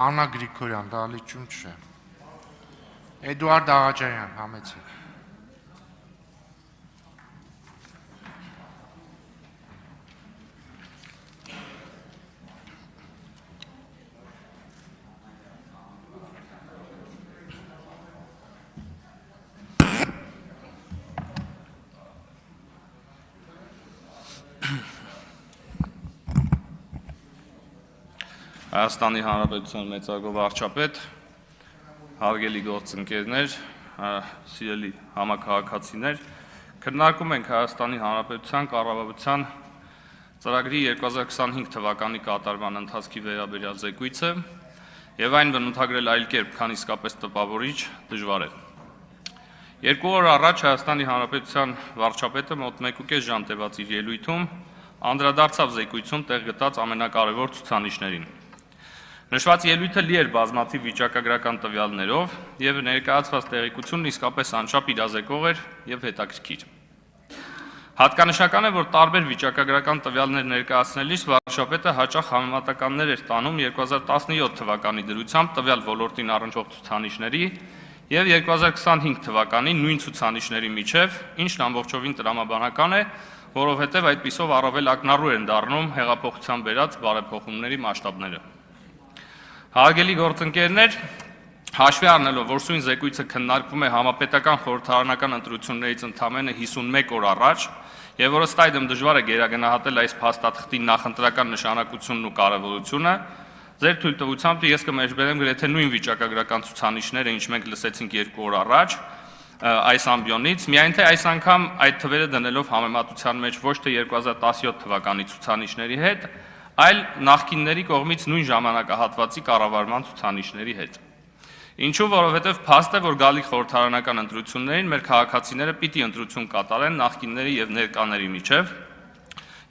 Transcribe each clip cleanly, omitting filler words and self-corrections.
Աննա Գրիգորյան, Դալիճուն չէ։ Էդուարդ Աղաջարյան, համեցեք։ Հայաստանի Հանրապետության մեծարգո վարչապետ, հարգելի գործընկերներ, սիրելի համաքաղաքացիներ, քննարկում ենք Հայաստանի Հանրապետության կառավարության ծրագրի 2025 թվականի կատարման ընթացքի վերաբերյալ զեկույցը եւ այն բնութագրել այլ կերպ, քան իսկապես տպավորիչ, դժվար է։ 2 օր առաջ Հայաստանի Հանրապետության վարչապետը մոտ 1.5 ժամ տևած իր ելույթում անդրադարձավ զեկույցում տեղ գտած ամենակարևոր ցուցանիշներին։ Նշված ելույթը լի էր բազմաթիվ վիճակագրական տվյալներով եւ ներկայացված տեղեկությունն իսկապես անչափ իրազեկող էր եւ հետաքրքիր։ Հատկանշական է, որ տարբեր վիճակագրական տվյալներ ներկայացնելիս վարչապետը հաճախ համեմատականներ էր տանում 2017 թվականի դրությամբ տվյալ ոլորտին առնչվող ցուցանիշների եւ 2025 թվականի նույն ցուցանիշների միջև, ինչն ամբողջովին տրամաբանական է, որովհետեւ այդպիսով առավել ակնառու են դառնում հեղափոխության բերած բարեփոխումների մասշտաբները։ Հարգելի գործընկերներ, հաշվի առնելով, որ սույն զեկույցը քննարկվում է համապետական խորհրդարանական ընտրություններից ընդամենը 51 օր առաջ, եւ որ ըստ այդմ դժվար է գերագնահատել այս փաստաթղթի նախընտրական նշանակությունն ու կարևորությունը, ձեր թույլտվությամբ ես կմեջբերեմ գրեթե նույն վիճակագրական ցուցանիշները, ինչ մենք լսեցինք 2 օր առաջ այս ամբիոնից, միայն թե այս անգամ այդ թվերը դնելով համեմատության մեջ ոչ թե 2017 թվականի ցուցանիշների հետ, այլ նախկինների կողմից նույն ժամանակահատվածի կառավարման ցուցանիշների հետ։ Ինչու, որովհետև փաստ է, որ գալիք խորհրդարանական ընտրություններին մեր քաղաքացիները պիտի ընտրություն կատարեն նախկինների եւ ներկաների միջև,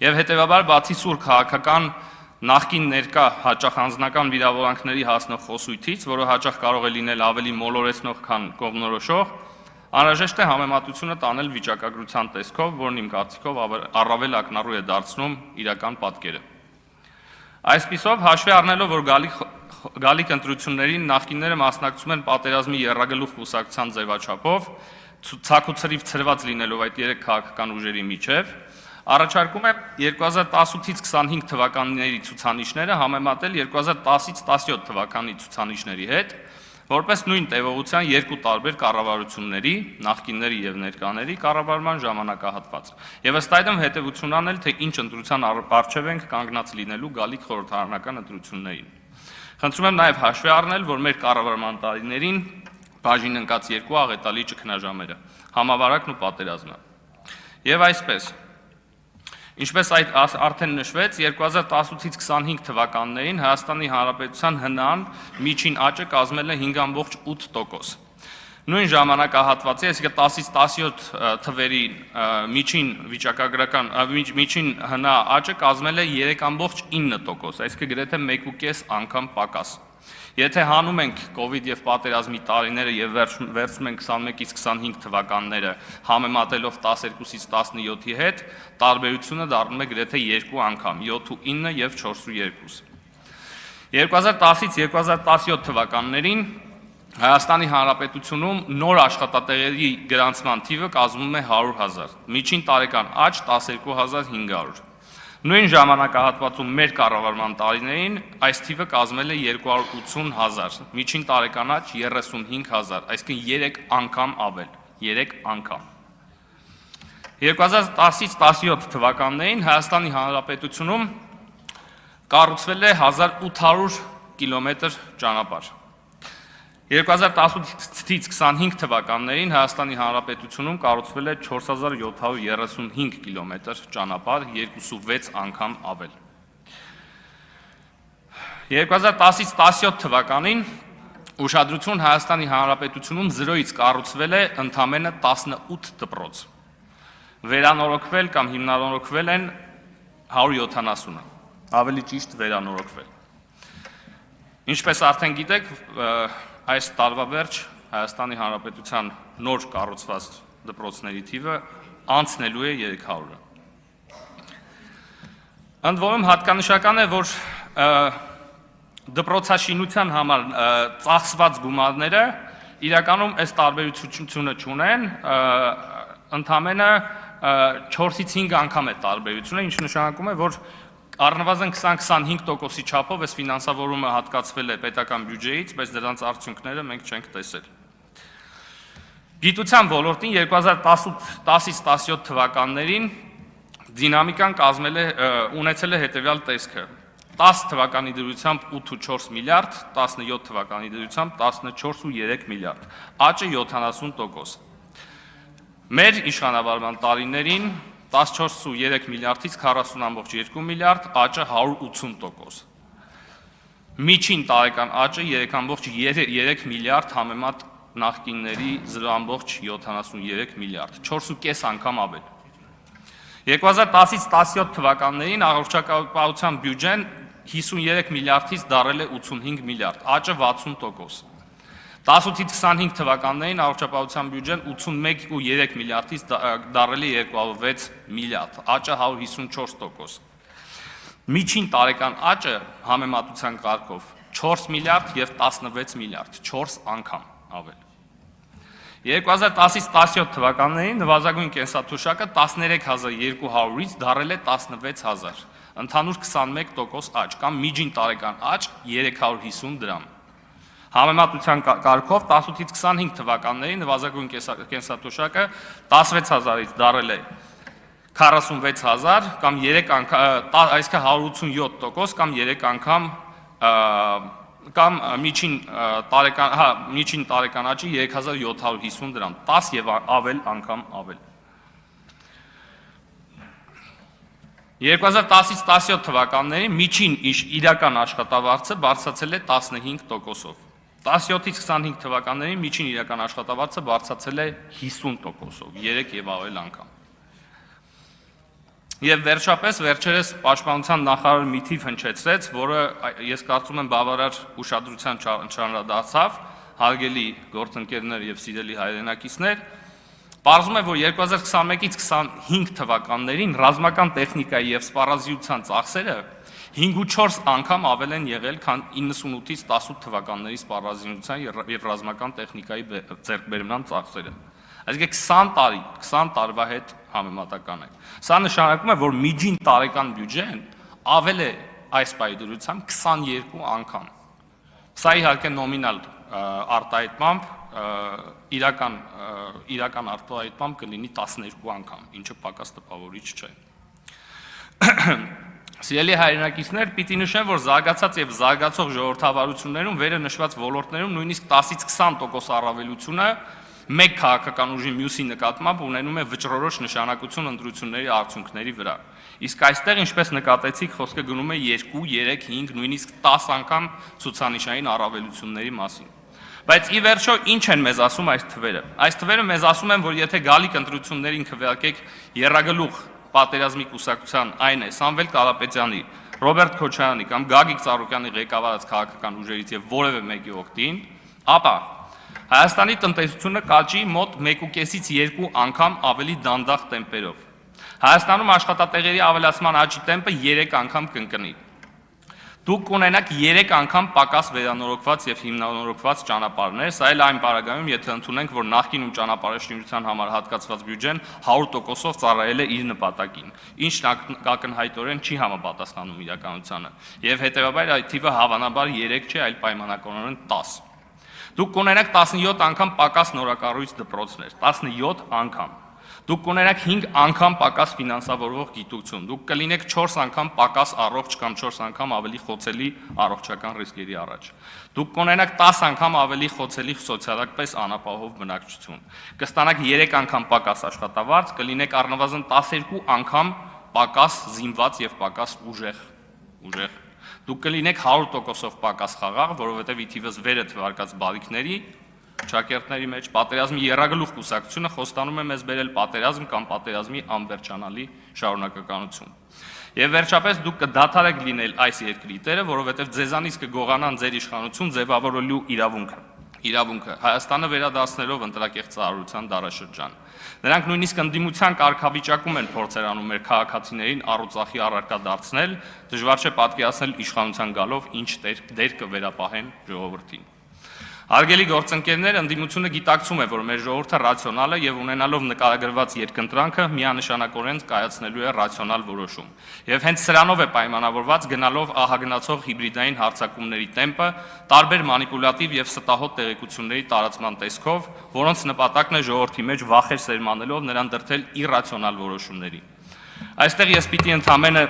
եւ հետեւաբար բացի սուր քաղաքական նախկին ներկա հաճախ անձնական վիրավորանքների հասնող խոսույթից, որը հաճախ կարող է լինել ավելի մոլորեցնող, քան կողմնորոշող, անհրաժեշտ է համեմատությունը տանել վիճակագրության տեսքով, որն իմ կարծիքով առավել ակնառու է դարձնում իրական պատկերը։ Այսպիսով, հաշվի առնելով, որ գալիք ընտրություններին նախկինները մասնակցում են պատերազմի եռագլուխ կուսակցության ձևաչափով, ցաքուցրիվ ցրված լինելով այդ երեք քաղաքական ուժերի միջև, առաջարկում եմ 2018-ից 25 թվականների ցուցանիշները համեմատել 2010-ից 17 թվականի ցուցանիշների հետ, որպես նույն տևողության երկու տարբեր կառավարությունների, նախկինների եւ ներկաների կառավարման ժամանակահատված։ Եվ ըստ այդմ հետևություն անել, թե ինչ ընտրության առջև ենք կանգնած լինելու գալիք խորհրդարանական ընտրություններին։ Խնդրում եմ նաեւ հաշվի առնել, որ մեր կառավարման տարիներին բաժին ընկած երկու աղետալի ճգնաժամերը՝ համավարակն ու պատերազմը։ Եվ այսպես, ինչպես այդ արդեն նշվեց, 2018-ից 25 թվականներին Հայաստանի Հանրապետության ՀՆԱ-ն միջին աճը կազմել է 5.8%։ Նույն ժամանակահատվածի, այսինքն 10-ից 17 թվերի միջին վիճակագրական միջին ՀՆԱ աճը կազմել է 3.9%, այսինքն գրեթե 1.5 անգամ պակաս։ Եթե հանում ենք կոവിഡ് եւ պատերազմի տարիները եւ վերցնում ենք 21-ից 25 թվականները համեմատելով 12-ից 17-ի հետ, տարբերությունը դառնում է գրեթե 2 անգամ՝ 7.9 եւ 4.2։ 2010-ից 2017 թվականներին Հայաստանի Հանրապետությունում նոր աշխատատեղերի գրանցման թիվը կազմում է 100,000, միջին տարեկան աճ 12,500։ Նույն ժամանակահատվածում մեր կառավարման տարիներին այս թիվը կազմել է 280,000, միջին տարեկան աճ 35,000, այսինքն 3 անգամ ավել, 3 անգամ։ 2010-ից 17 թվականներին Հայաստանի Հանրապետությունում կառուցվել է 1800 կիլոմետր ճանապարհ։ 2018-ից 25 թվականներին Հայաստանի Հանրապետությունում կառուցվել է 4735 կիլոմետր ճանապարհ, 2.6 անգամ ավել։ 2010-ից 17 թվականին ուշադրություն Հայաստանի Հանրապետությունում 0-ից կառուցվել է ընդամենը 18 դպրոց։ Վերանորոգվել կամ հիմնանորոգվել են 170-ը, ավելի ճիշտ վերանորոգվել։ Ինչպես արդեն գիտեք, այս տարվա վերջ Հայաստանի Հանրապետության նոր կառուցված դպրոցների թիվը անցնելու է 300-ը։ Ընդ որում հատկանշական է, որ դպրոցաշինության համար ծախսված գումարները իրականում այս տարբերությունը չունեն, ընդամենը 4-ից 5 անգամ է տարբերությունը, ինչը նշանակում է, որ առնվազն 20-25%-ի չափով այս ֆինանսավորումը հատկացվել է պետական բյուջեից, բայց դրանց արդյունքները մենք չենք տեսել։ Գիտության ոլորտին 2010-ից 17 թվականներին դինամիկան ունեցել է հետևյալ տեսքը. 10 թվականի դրությամբ 8.4 միլիարդ, 17 թվականի դրությամբ 14.3 միլիարդ, աճը 70%։ Մեր իշխանավարման տարիներին 14.3 միլիարդից 40.2 միլիարդ, աճը 180%։ Միջին տարեկան աճը 3.3 միլիարդ համեմատ նախկինների 0.73 միլիարդ, 4.5 անգամ ավել։ 2010-ից 17 թվականներին առողջապահության բյուջեն 53 միլիարդից դարել է 85 միլիարդ, աճը 60%։ 18-ից 25 թվականներին առողջապահության բյուջեն 81.3 միլիարդից դարել է 206 միլիարդ, աճը 154%։ Միջին տարեկան աճը համեմատության կարգով 4 միլիարդ եւ 16 միլիարդ, 4 անգամ ավել։ 2010-ից 17 թվականներին նվազագույն կենսաթոշակը 13200-ից դարել է 16000, ընդհանուր 21% աճ, կամ միջին տարեկան աճ 350 դրամ։ Համեմատության կարգով 18-ից 25 թվականներին նվազագույն կենսաթոշակը 16000-ից դարել է 46000, կամ 3 անգամ, այսինքն 187%, կամ 3 անգամ, կամ միջին տարեկան աճի 3750 դրամ, 10 եւ ավել անգամ ավել։ 2010-ից 17 թվականներին միջին իրական աշխատավարձը բարձրացել է 15%-ով։ 17-ից 25 թվականներին միջին իրական աշխատավարձը բարձրացել է 50%-ով, 3 եւ ավել անգամ։ Եվ վերջապես վերջերս պաշտպանության նախարարը մի թիվ հնչեցրեց, որը ես կարծում եմ բավարար ուշադրության չանդրադարձավ, հարգելի գործընկերներ եւ սիրելի հայրենակիցներ, պարզվում է, որ 2021-ից 25 թվականներին ռազմական տեխնիկայի եւ սպառազինության ծախսերը 5.4 անգամ ավել են եղել, քան 98-ից 18 թվականների սպառազինության եւ ռազմական տեխնիկայի ձեռքբերման ծախսերը։ Այսինքն 20 տարվա հետ համեմատական է։ Սա նշանակում է, որ միջին տարեկան բյուջեն ավել է այս պայդրությամբ 22 անգամ։ Սա իհարկե նոմինալ արտահայտմամբ, իրական արտահայտմամբ կլինի 12 անգամ, ինչը պակաս տպավորիչ չէ։ Սիրելի հայրենակիցներ, պիտի նշեմ, որ զարգացած եւ զարգացող ժողովրդավարություններում վերը նշված ոլորտներում նույնիսկ 10-ից 20% առավելությունը մեկ քաղաքական ուժի մյուսի նկատմամբ ունենում է վճռորոշ նշանակություն ընտրությունների արդյունքների վրա։ Իսկ այստեղ, ինչպես նկատեցիք, խոսքը գնում է 2, 3, 5, նույնիսկ 10 անգամ ցուցանիշային առավելությունների մասին։ Բայց ի վերջո ինչ են մեզ ասում այս թվերը։ Այս թվերը մեզ ասում են, որ եթե գալիք ընտրություններին քվեարկեք եռագլուխ պատերազմի կուսակցության, այն է Սամվել Կարապետյանի, Ռոբերտ Քոչարյանի կամ Գագիկ Ծառուկյանի ղեկավարած քաղաքական ուժերից եւ որևէ մեկի օգտին, ապա Հայաստանի տնտեսությունը կաճի մոտ 1.5-ից 2 անգամ ավելի դանդաղ տեմպերով։ Հայաստանում աշխատատեղերի ավելացման աճի տեմպը 3 անգամ կընկնի։ Դուք կունենաք 3 անգամ պակաս վերանորոգված եւ հիմնանորոգված ճանապարհներ, սա էլ այն պարագայում, եթե ընդունենք, որ նախկինում ճանապարհաշինության համար հատկացված բյուջեն 100%-ով ծառայել է իր նպատակին, ինչն ակնհայտորեն չի համապատասխանում իրականությանը, եւ հետեւաբար այդ թիվը հավանաբար 3 չէ, այլ պայմանականորեն 10։ Դուք կունենաք 17 անգամ պակաս նորակառույց դպրոցներ, 17 անգամ։ Դուք կունենաք 5 անգամ պակաս ֆինանսավորվող գիտություն, դուք կլինեք 4 անգամ պակաս առողջ կամ 4 անգամ ավելի խոցելի առողջական ռիսկերի առաջ։ Դուք կունենաք 10 անգամ ավելի խոցելի սոցիալական անապահով բնակչություն։ Կստանաք 3 անգամ պակաս աշխատավարձ, կլինեք առնվազն 12 անգամ պակաս զինված եւ պակաս ուժեղ։ Դուք կլինեք 100%-ով պակաս խաղաղ, որովհետև ի թիվս վերը թվարկած բարիքների ճակերտների մեջ պատերազմի եռագլուխ կուսակցությունը խոստանում է մեզ բերել պատերազմ կամ պատերազմի անվերջանալի շարունակականություն։ Եվ վերջապես դուք կդադարեք լինել այս երկրի տերը, որովհետև ձեզանից կգողանան ձեր իշխանություն ձևավորելու իրավունքը։ իրավունքը Հայաստանը վերադարձնելով ընտրակեղծարարության դարաշրջան։ Նրանք նույնիսկ ընդդիմության կարգավիճակում են փորձեր անում մեր քաղաքացիներին առուծախի առարկա դարձնել, դժվար չէ պատկերացնել իշխանության գալով ինչ դեր կվերապահեն ժողովրդին։ Հարգելի գործընկերներ, ընդդիմությունը գիտակցում է, որ մեր ժողովուրդը ռացիոնալ է եւ ունենալով նկարագրված երկընտրանքը միանշանակորեն կայացնելու է ռացիոնալ որոշում։ Եվ հենց սրանով է պայմանավորված գնալով ահագնացող հիբրիդային հարձակումների տեմպը, տարբեր մանիպուլատիվ եւ ստահոդ տեղեկությունների տարածման տեսքով, որոնց նպատակն է ժողովրդի մեջ վախեր սերմանելով նրան դրդել իռացիոնալ որոշումների։ Այստեղ ես պիտի ընդամենը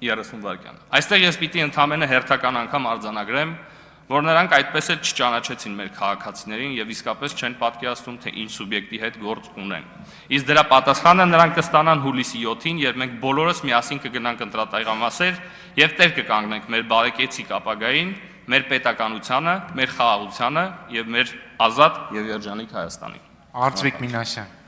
30 վայրկյան։ Այստեղ ես պիտի ընդամենը հերթական անգամ արձանագրեմ, որ նրանք այդպես էլ չճանաչեցին մեր քաղաքացիներին եւ իսկապես չեն պատկերացնում, թե ինչ սուբյեկտի հետ գործ ունեն։ Իսկ դրա պատասխանը նրանք կստանան հուլիսի 7-ին, երբ մենք բոլորս միասին կգնանք ընտրատեղամասեր եւ տեր կկանգնենք մեր բարեկեցիկ ապագային, մեր պետականությանը, մեր խաղաղությանը եւ մեր ազատ եւ երջանիկ Հայաստանին։ Արծվիկ Մինասյան։